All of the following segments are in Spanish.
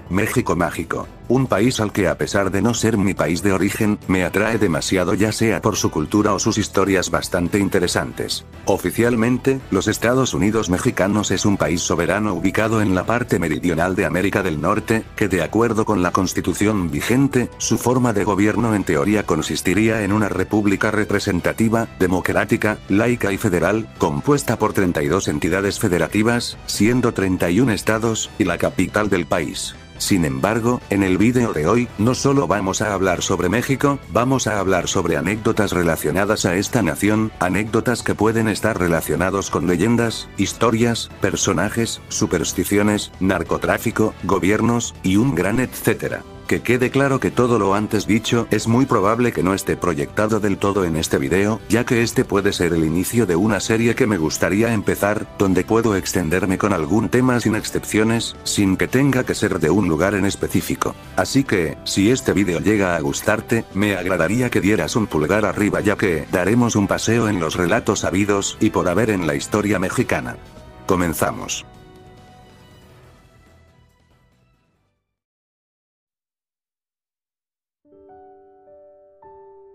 México mágico. Un país al que, a pesar de no ser mi país de origen, me atrae demasiado, ya sea por su cultura o sus historias bastante interesantes. Oficialmente, los Estados Unidos mexicanos es un país soberano ubicado en la parte meridional de América del Norte, que de acuerdo con la constitución vigente, su forma de gobierno en teoría consistiría en una república representativa, democrática, laica y federal, compuesta por 32 entidades federativas, siendo 31 estados, y la capital del país. Sin embargo, en el vídeo de hoy, no solo vamos a hablar sobre México, vamos a hablar sobre anécdotas relacionadas a esta nación, anécdotas que pueden estar relacionados con leyendas, historias, personajes, supersticiones, narcotráfico, gobiernos, y un gran etcétera. Que quede claro que todo lo antes dicho es muy probable que no esté proyectado del todo en este video, ya que este puede ser el inicio de una serie que me gustaría empezar, donde puedo extenderme con algún tema sin excepciones, sin que tenga que ser de un lugar en específico. Así que, si este video llega a gustarte, me agradaría que dieras un pulgar arriba, ya que daremos un paseo en los relatos habidos y por haber en la historia mexicana. Comenzamos.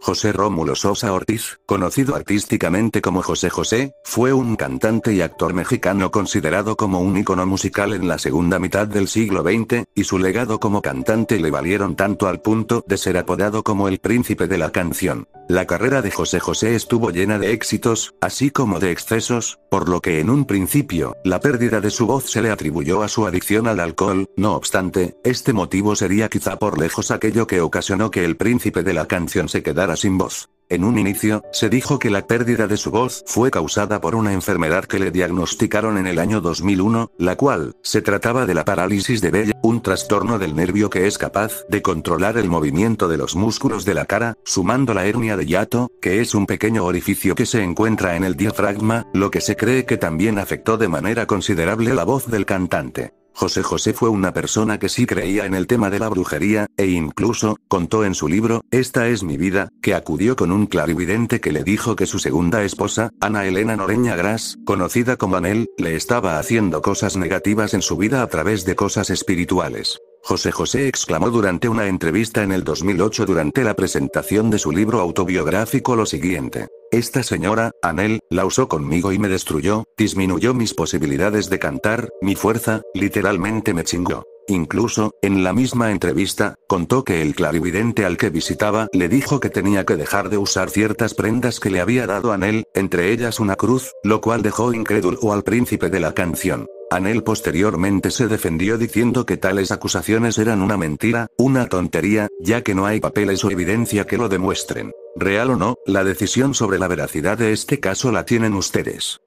José Rómulo Sosa Ortiz, conocido artísticamente como José José, fue un cantante y actor mexicano considerado como un ícono musical en la segunda mitad del siglo XX, y su legado como cantante le valieron tanto al punto de ser apodado como el príncipe de la canción. La carrera de José José estuvo llena de éxitos, así como de excesos, por lo que en un principio, la pérdida de su voz se le atribuyó a su adicción al alcohol. No obstante, este motivo sería quizá por lejos aquello que ocasionó que el príncipe de la canción se quedara sin voz. En un inicio, se dijo que la pérdida de su voz fue causada por una enfermedad que le diagnosticaron en el año 2001, la cual, se trataba de la parálisis de Bell, un trastorno del nervio que es capaz de controlar el movimiento de los músculos de la cara, sumando la hernia de hiato, que es un pequeño orificio que se encuentra en el diafragma, lo que se cree que también afectó de manera considerable la voz del cantante. José José fue una persona que sí creía en el tema de la brujería, e incluso, contó en su libro, Esta es mi vida, que acudió con un clarividente que le dijo que su segunda esposa, Ana Elena Noreña Gras, conocida como Anel, le estaba haciendo cosas negativas en su vida a través de cosas espirituales. José José exclamó durante una entrevista en el 2008 durante la presentación de su libro autobiográfico lo siguiente: esta señora, Anel, la usó conmigo y me destruyó, disminuyó mis posibilidades de cantar, mi fuerza, literalmente me chingó. Incluso, en la misma entrevista, contó que el clarividente al que visitaba le dijo que tenía que dejar de usar ciertas prendas que le había dado Anel, entre ellas una cruz, lo cual dejó incrédulo al príncipe de la canción. Anel posteriormente se defendió diciendo que tales acusaciones eran una mentira, una tontería, ya que no hay papeles o evidencia que lo demuestren. Real o no, la decisión sobre la veracidad de este caso la tienen ustedes.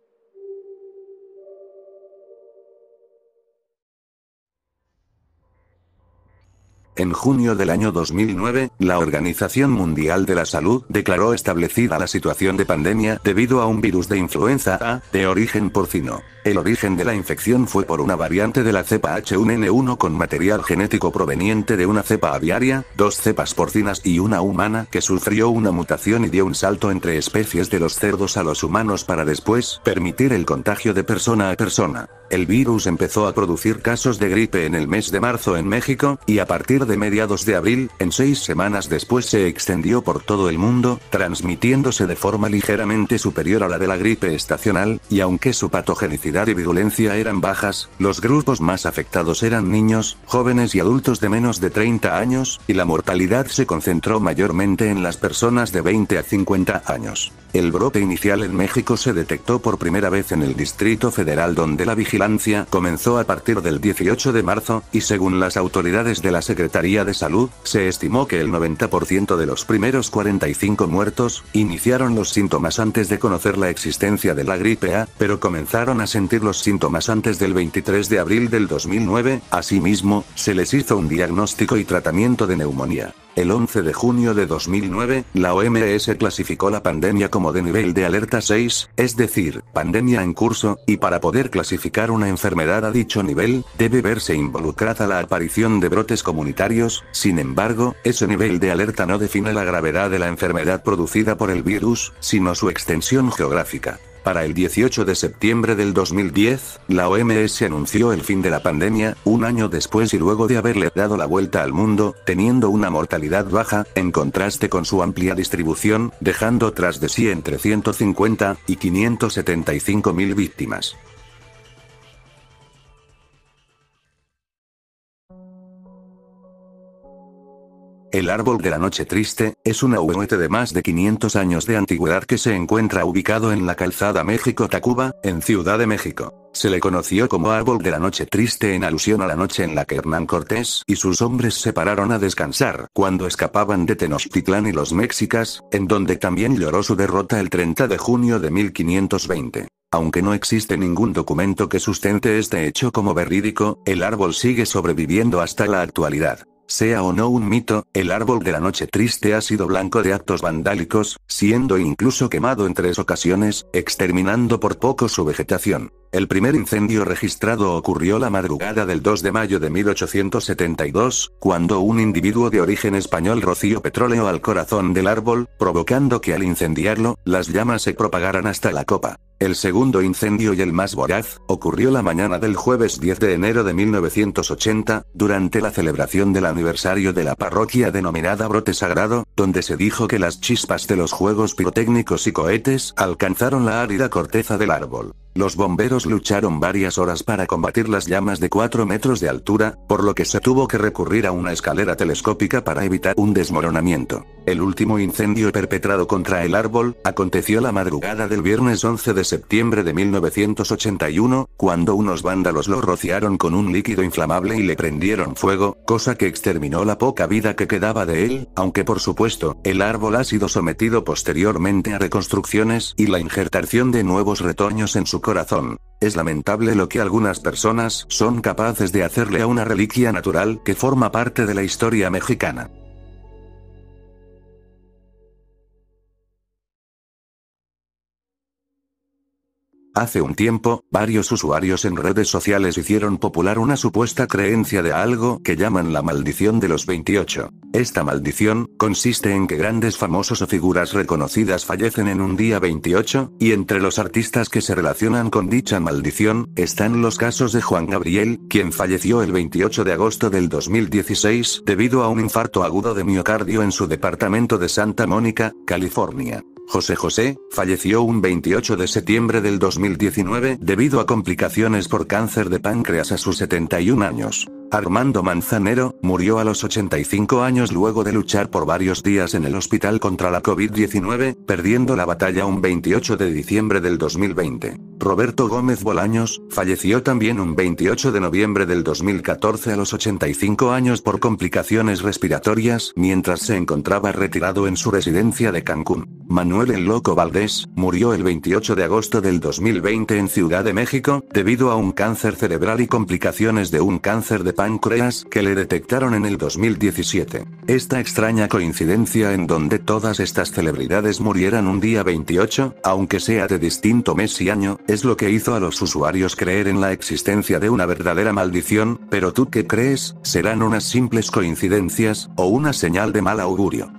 En junio del año 2009, la Organización Mundial de la Salud declaró establecida la situación de pandemia debido a un virus de influenza A, de origen porcino. El origen de la infección fue por una variante de la cepa H1N1 con material genético proveniente de una cepa aviaria, 2 cepas porcinas y una humana que sufrió una mutación y dio un salto entre especies de los cerdos a los humanos para después permitir el contagio de persona a persona. El virus empezó a producir casos de gripe en el mes de marzo en México, y a partir de mediados de abril, en 6 semanas después se extendió por todo el mundo, transmitiéndose de forma ligeramente superior a la de la gripe estacional, y aunque su patogenicidad y virulencia eran bajas, los grupos más afectados eran niños, jóvenes y adultos de menos de 30 años, y la mortalidad se concentró mayormente en las personas de 20 a 50 años. El brote inicial en México se detectó por primera vez en el Distrito Federal, donde la vigilancia comenzó a partir del 18 de marzo, y según las autoridades de la Secretaría de Salud, se estimó que el 90% de los primeros 45 muertos iniciaron los síntomas antes de conocer la existencia de la gripe A, pero comenzaron a sentir los síntomas antes del 23 de abril del 2009, asimismo, se les hizo un diagnóstico y tratamiento de neumonía. El 11 de junio de 2009, la OMS clasificó la pandemia como de nivel de alerta 6, es decir, pandemia en curso, y para poder clasificar una enfermedad a dicho nivel, debe verse involucrada la aparición de brotes comunitarios. Sin embargo, ese nivel de alerta no define la gravedad de la enfermedad producida por el virus, sino su extensión geográfica. Para el 18 de septiembre del 2010, la OMS anunció el fin de la pandemia, un año después y luego de haberle dado la vuelta al mundo, teniendo una mortalidad baja, en contraste con su amplia distribución, dejando tras de sí entre 150 y 575 mil víctimas. El árbol de la noche triste, es un ahuehuete de más de 500 años de antigüedad que se encuentra ubicado en la calzada México-Tacuba, en Ciudad de México. Se le conoció como árbol de la noche triste en alusión a la noche en la que Hernán Cortés y sus hombres se pararon a descansar cuando escapaban de Tenochtitlán y los mexicas, en donde también lloró su derrota el 30 de junio de 1520. Aunque no existe ningún documento que sustente este hecho como verídico, el árbol sigue sobreviviendo hasta la actualidad. Sea o no un mito, el árbol de la noche triste ha sido blanco de actos vandálicos, siendo incluso quemado en 3 ocasiones, exterminando por poco su vegetación. El primer incendio registrado ocurrió la madrugada del 2 de mayo de 1872, cuando un individuo de origen español roció petróleo al corazón del árbol, provocando que al incendiarlo, las llamas se propagaran hasta la copa. El segundo incendio y el más voraz, ocurrió la mañana del jueves 10 de enero de 1980, durante la celebración del aniversario de la parroquia denominada Brote Sagrado, donde se dijo que las chispas de los juegos pirotécnicos y cohetes alcanzaron la árida corteza del árbol. Los bomberos lucharon varias horas para combatir las llamas de 4 metros de altura, por lo que se tuvo que recurrir a una escalera telescópica para evitar un desmoronamiento. El último incendio perpetrado contra el árbol, aconteció la madrugada del viernes 11 de septiembre de 1981, cuando unos vándalos lo rociaron con un líquido inflamable y le prendieron fuego, cosa que exterminó la poca vida que quedaba de él, aunque por supuesto, el árbol ha sido sometido posteriormente a reconstrucciones y la injertación de nuevos retoños en su corazón. Es lamentable lo que algunas personas son capaces de hacerle a una reliquia natural que forma parte de la historia mexicana. Hace un tiempo, varios usuarios en redes sociales hicieron popular una supuesta creencia de algo que llaman la maldición de los 28. Esta maldición consiste en que grandes famosos o figuras reconocidas fallecen en un día 28, y entre los artistas que se relacionan con dicha maldición, están los casos de Juan Gabriel, quien falleció el 28 de agosto del 2016, debido a un infarto agudo de miocardio en su departamento de Santa Mónica, California. José José, falleció un 28 de septiembre del 2019 debido a complicaciones por cáncer de páncreas a sus 71 años. Armando Manzanero, murió a los 85 años luego de luchar por varios días en el hospital contra la COVID-19, perdiendo la batalla un 28 de diciembre del 2020. Roberto Gómez Bolaños, falleció también un 28 de noviembre del 2014 a los 85 años por complicaciones respiratorias, mientras se encontraba retirado en su residencia de Cancún. Manuel El Loco Valdés, murió el 28 de agosto del 2020 en Ciudad de México, debido a un cáncer cerebral y complicaciones de un cáncer de páncreas que le detectaron en el 2017. Esta extraña coincidencia en donde todas estas celebridades murieran un día 28, aunque sea de distinto mes y año, es lo que hizo a los usuarios creer en la existencia de una verdadera maldición. Pero ¿tú qué crees? ¿Serán unas simples coincidencias, o una señal de mal augurio?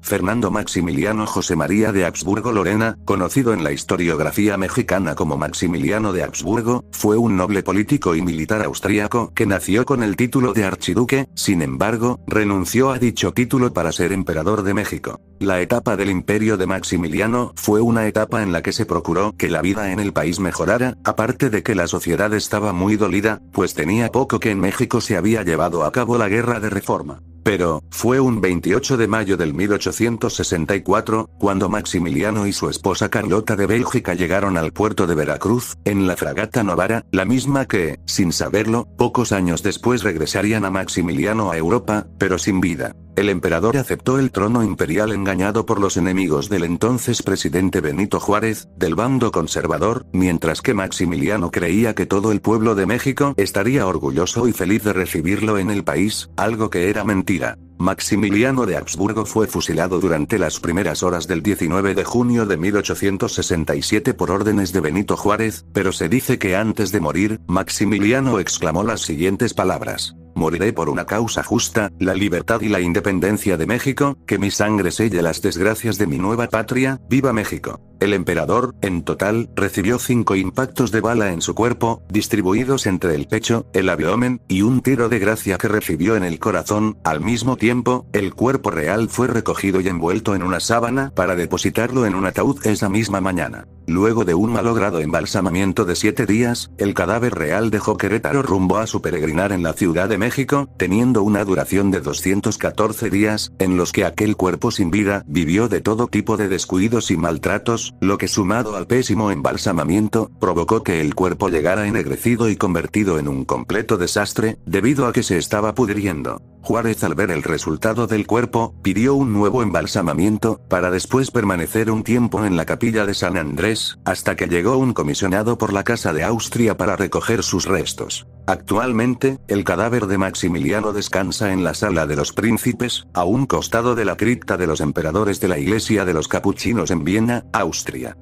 Fernando Maximiliano José María de Habsburgo-Lorena, conocido en la historiografía mexicana como Maximiliano de Habsburgo, fue un noble político y militar austríaco que nació con el título de archiduque, sin embargo, renunció a dicho título para ser emperador de México. La etapa del imperio de Maximiliano fue una etapa en la que se procuró que la vida en el país mejorara, aparte de que la sociedad estaba muy dolida, pues tenía poco que en México se había llevado a cabo la guerra de reforma. Pero, fue un 28 de mayo del 1864, cuando Maximiliano y su esposa Carlota de Bélgica llegaron al puerto de Veracruz, en la fragata Novara, la misma que, sin saberlo, pocos años después regresarían a Maximiliano a Europa, pero sin vida. El emperador aceptó el trono imperial engañado por los enemigos del entonces presidente Benito Juárez, del bando conservador, mientras que Maximiliano creía que todo el pueblo de México estaría orgulloso y feliz de recibirlo en el país, algo que era mentira. Maximiliano de Habsburgo fue fusilado durante las primeras horas del 19 de junio de 1867 por órdenes de Benito Juárez, pero se dice que antes de morir, Maximiliano exclamó las siguientes palabras: Moriré por una causa justa, la libertad y la independencia de México, que mi sangre selle las desgracias de mi nueva patria, ¡viva México! El emperador, en total, recibió 5 impactos de bala en su cuerpo, distribuidos entre el pecho, el abdomen, y un tiro de gracia que recibió en el corazón. Al mismo tiempo, el cuerpo real fue recogido y envuelto en una sábana para depositarlo en un ataúd esa misma mañana. Luego de un malogrado embalsamamiento de 7 días, el cadáver real dejó Querétaro rumbo a su peregrinar en la Ciudad de México, teniendo una duración de 214 días, en los que aquel cuerpo sin vida vivió de todo tipo de descuidos y maltratos, lo que sumado al pésimo embalsamamiento, provocó que el cuerpo llegara ennegrecido y convertido en un completo desastre, debido a que se estaba pudriendo. Juárez, al ver el resultado del cuerpo, pidió un nuevo embalsamamiento, para después permanecer un tiempo en la capilla de San Andrés, hasta que llegó un comisionado por la Casa de Austria para recoger sus restos. Actualmente, el cadáver de Maximiliano descansa en la Sala de los Príncipes, a un costado de la cripta de los emperadores de la Iglesia de los Capuchinos en Viena, Austria.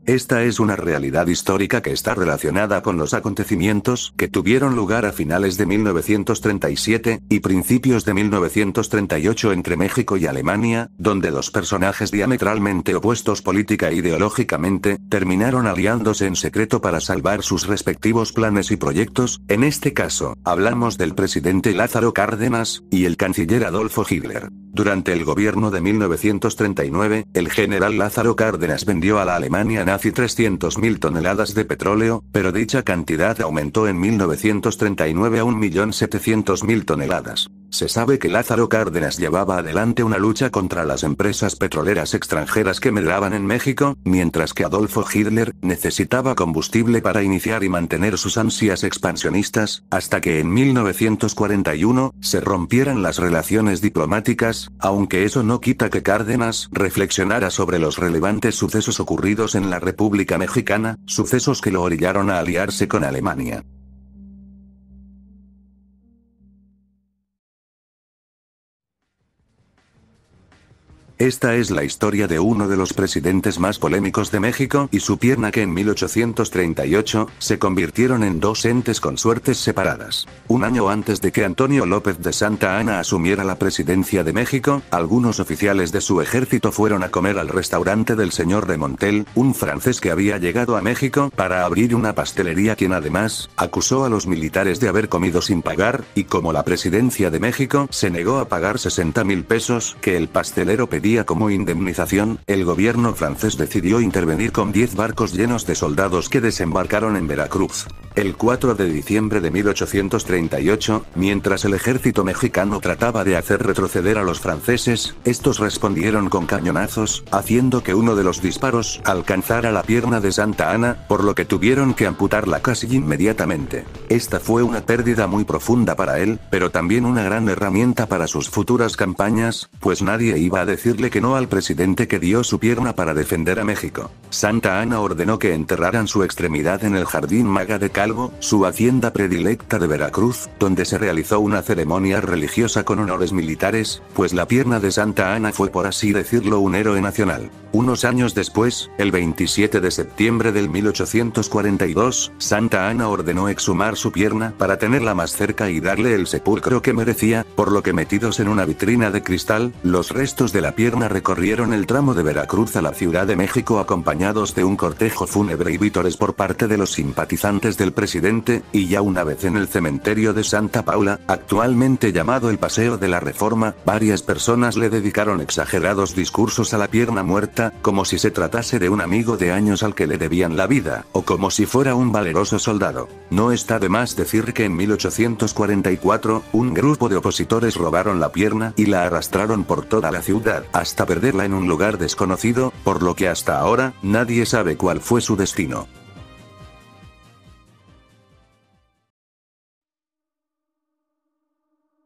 Esta es una realidad histórica que está relacionada con los acontecimientos que tuvieron lugar a finales de 1937 y principios de 1938 entre México y Alemania, donde dos personajes diametralmente opuestos política e ideológicamente, terminaron aliándose en secreto para salvar sus respectivos planes y proyectos. En este caso, hablamos del presidente Lázaro Cárdenas y el canciller Adolfo Hitler. Durante el gobierno de 1939, el general Lázaro Cárdenas vendió a la Alemania nazi 300.000 toneladas de petróleo, pero dicha cantidad aumentó en 1939 a 1.700.000 toneladas. Se sabe que Lázaro Cárdenas llevaba adelante una lucha contra las empresas petroleras extranjeras que medraban en México, mientras que Adolfo Hitler necesitaba combustible para iniciar y mantener sus ansias expansionistas, hasta que en 1941 se rompieran las relaciones diplomáticas, aunque eso no quita que Cárdenas reflexionara sobre los relevantes sucesos ocurridos en la República Mexicana, sucesos que lo orillaron a aliarse con Alemania. Esta es la historia de uno de los presidentes más polémicos de México y su pierna que en 1838 se convirtieron en dos entes con suertes separadas. Un año antes de que Antonio López de Santa Anna asumiera la presidencia de México, algunos oficiales de su ejército fueron a comer al restaurante del señor Remontel, un francés que había llegado a México para abrir una pastelería, quien además acusó a los militares de haber comido sin pagar, y como la presidencia de México se negó a pagar 60,000 pesos que el pastelero pedía como indemnización, el gobierno francés decidió intervenir con 10 barcos llenos de soldados que desembarcaron en Veracruz. El 4 de diciembre de 1838, mientras el ejército mexicano trataba de hacer retroceder a los franceses, estos respondieron con cañonazos, haciendo que uno de los disparos alcanzara la pierna de Santa Anna, por lo que tuvieron que amputarla casi inmediatamente. Esta fue una pérdida muy profunda para él, pero también una gran herramienta para sus futuras campañas, pues nadie iba a decirle que no al presidente que dio su pierna para defender a México. Santa Anna ordenó que enterraran su extremidad en el Jardín Maga de Calvo, su hacienda predilecta de Veracruz, donde se realizó una ceremonia religiosa con honores militares, pues la pierna de Santa Anna fue, por así decirlo, un héroe nacional. Unos años después, el 27 de septiembre del 1842, Santa Anna ordenó exhumar su pierna para tenerla más cerca y darle el sepulcro que merecía, por lo que, metidos en una vitrina de cristal, los restos de la pierna recorrieron el tramo de Veracruz a la Ciudad de México acompañados de un cortejo fúnebre y vítores por parte de los simpatizantes del presidente, y ya una vez en el cementerio de Santa Paula, actualmente llamado el Paseo de la Reforma, varias personas le dedicaron exagerados discursos a la pierna muerta, como si se tratase de un amigo de años al que le debían la vida, o como si fuera un valeroso soldado. No está de más decir que en 1844, un grupo de opositores robaron la pierna y la arrastraron por toda la ciudad, hasta perderla en un lugar desconocido, por lo que hasta ahora, nadie sabe cuál fue su destino.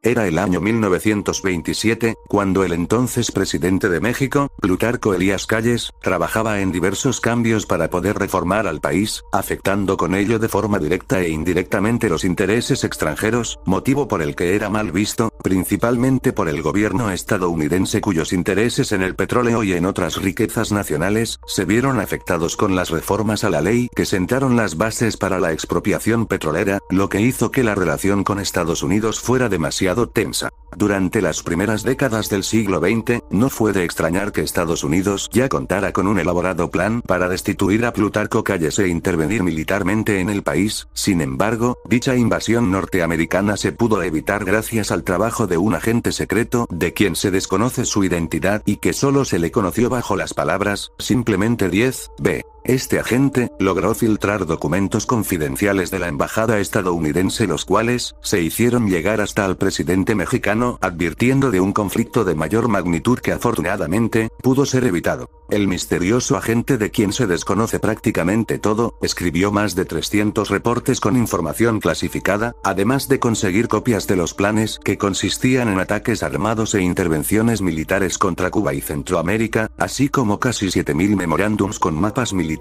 Era el año 1927, cuando el entonces presidente de México, Plutarco Elías Calles, trabajaba en diversos cambios para poder reformar al país, afectando con ello de forma directa e indirectamente los intereses extranjeros, motivo por el que era mal visto, principalmente por el gobierno estadounidense cuyos intereses en el petróleo y en otras riquezas nacionales, se vieron afectados con las reformas a la ley que sentaron las bases para la expropiación petrolera, lo que hizo que la relación con Estados Unidos fuera demasiado tensa. Durante las primeras décadas del siglo XX, no fue de extrañar que Estados Unidos ya contara con un elaborado plan para destituir a Plutarco Calles e intervenir militarmente en el país. Sin embargo, dicha invasión norteamericana se pudo evitar gracias al trabajo de un agente secreto, de quien se desconoce su identidad y que solo se le conoció bajo las palabras, simplemente 10B. Este agente, logró filtrar documentos confidenciales de la embajada estadounidense los cuales, se hicieron llegar hasta al presidente mexicano, advirtiendo de un conflicto de mayor magnitud que afortunadamente, pudo ser evitado. El misterioso agente de quien se desconoce prácticamente todo, escribió más de 300 reportes con información clasificada, además de conseguir copias de los planes que consistían en ataques armados e intervenciones militares contra Cuba y Centroamérica, así como casi 7000 memorándums con mapas militares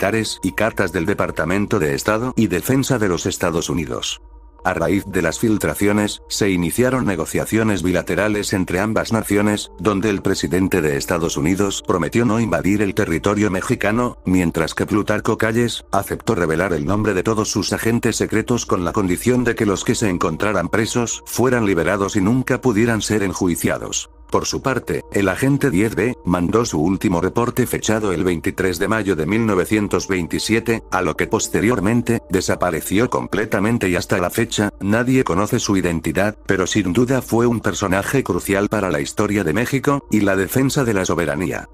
y cartas del Departamento de Estado y Defensa de los Estados Unidos. A raíz de las filtraciones, se iniciaron negociaciones bilaterales entre ambas naciones, donde el presidente de Estados Unidos prometió no invadir el territorio mexicano, mientras que Plutarco Calles aceptó revelar el nombre de todos sus agentes secretos con la condición de que los que se encontraran presos fueran liberados y nunca pudieran ser enjuiciados. Por su parte, el agente 10B mandó su último reporte fechado el 23 de mayo de 1927, a lo que posteriormente desapareció completamente y hasta la fecha, nadie conoce su identidad, pero sin duda fue un personaje crucial para la historia de México y la defensa de la soberanía.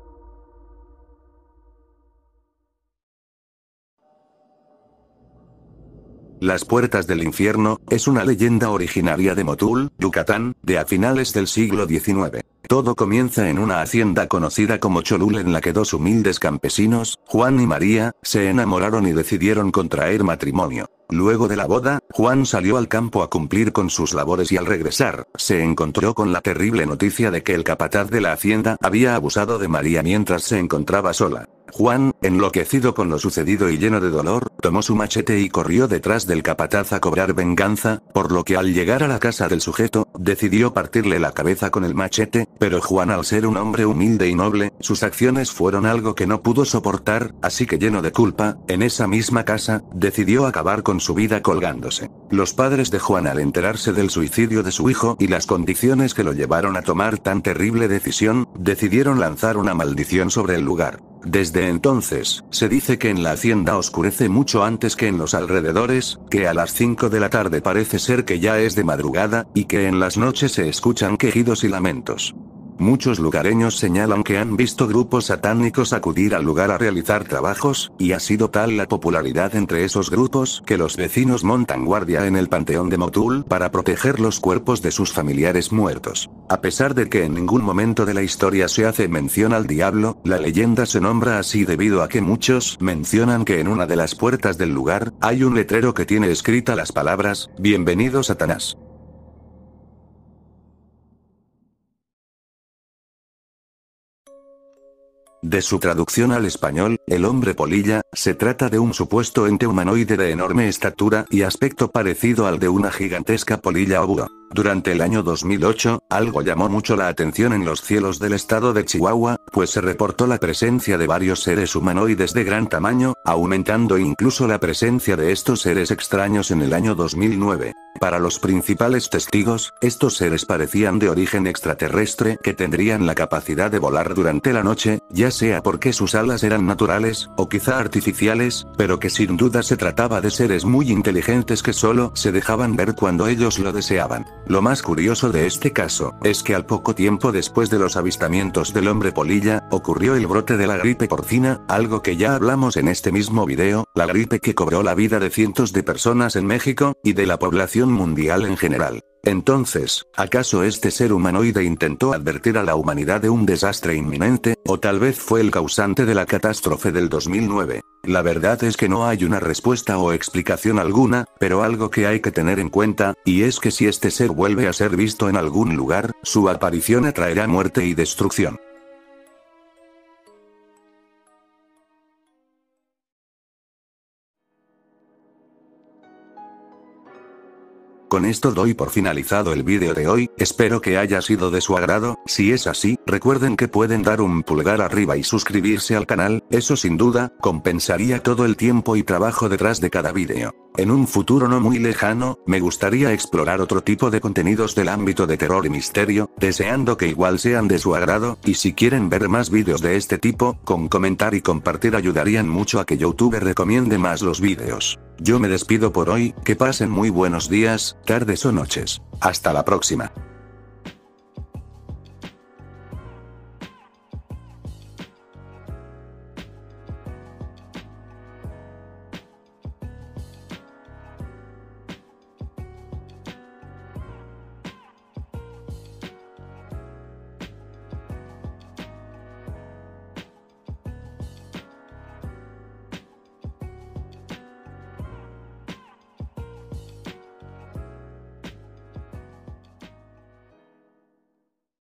Las puertas del infierno, es una leyenda originaria de Motul, Yucatán, de a finales del siglo XIX. Todo comienza en una hacienda conocida como Cholula en la que dos humildes campesinos, Juan y María, se enamoraron y decidieron contraer matrimonio. Luego de la boda, Juan salió al campo a cumplir con sus labores y al regresar, se encontró con la terrible noticia de que el capataz de la hacienda había abusado de María mientras se encontraba sola. Juan, enloquecido con lo sucedido y lleno de dolor, tomó su machete y corrió detrás del capataz a cobrar venganza, por lo que al llegar a la casa del sujeto, decidió partirle la cabeza con el machete, pero Juan al ser un hombre humilde y noble, sus acciones fueron algo que no pudo soportar, así que lleno de culpa, en esa misma casa, decidió acabar con su vida colgándose. Los padres de Juan al enterarse del suicidio de su hijo y las condiciones que lo llevaron a tomar tan terrible decisión, decidieron lanzar una maldición sobre el lugar. Desde entonces, se dice que en la hacienda oscurece mucho antes que en los alrededores, que a las 5 de la tarde parece ser que ya es de madrugada, y que en las noches se escuchan quejidos y lamentos. Muchos lugareños señalan que han visto grupos satánicos acudir al lugar a realizar trabajos, y ha sido tal la popularidad entre esos grupos que los vecinos montan guardia en el panteón de Motul para proteger los cuerpos de sus familiares muertos. A pesar de que en ningún momento de la historia se hace mención al diablo, la leyenda se nombra así debido a que muchos mencionan que en una de las puertas del lugar, hay un letrero que tiene escrita las palabras, "Bienvenido Satanás". De su traducción al español, el hombre polilla, se trata de un supuesto ente humanoide de enorme estatura y aspecto parecido al de una gigantesca polilla o búho. Durante el año 2008, algo llamó mucho la atención en los cielos del estado de Chihuahua, pues se reportó la presencia de varios seres humanoides de gran tamaño, aumentando incluso la presencia de estos seres extraños en el año 2009. Para los principales testigos, estos seres parecían de origen extraterrestre que tendrían la capacidad de volar durante la noche, ya sea porque sus alas eran naturales, o quizá artificiales, pero que sin duda se trataba de seres muy inteligentes que solo se dejaban ver cuando ellos lo deseaban. Lo más curioso de este caso, es que al poco tiempo después de los avistamientos del hombre polilla, ocurrió el brote de la gripe porcina, algo que ya hablamos en este mismo video, la gripe que cobró la vida de cientos de personas en México, y de la población mundial en general. Entonces, ¿acaso este ser humanoide intentó advertir a la humanidad de un desastre inminente, o tal vez fue el causante de la catástrofe del 2009? La verdad es que no hay una respuesta o explicación alguna, pero algo que hay que tener en cuenta, y es que si este ser vuelve a ser visto en algún lugar, su aparición atraerá muerte y destrucción. con esto doy por finalizado el vídeo de hoy, espero que haya sido de su agrado, si es así, recuerden que pueden dar un pulgar arriba y suscribirse al canal, eso sin duda, compensaría todo el tiempo y trabajo detrás de cada vídeo. En un futuro no muy lejano, me gustaría explorar otro tipo de contenidos del ámbito de terror y misterio, deseando que igual sean de su agrado, y si quieren ver más vídeos de este tipo, con comentar y compartir ayudarían mucho a que YouTube recomiende más los vídeos. Yo me despido por hoy, que pasen muy buenos días, tardes o noches. Hasta la próxima.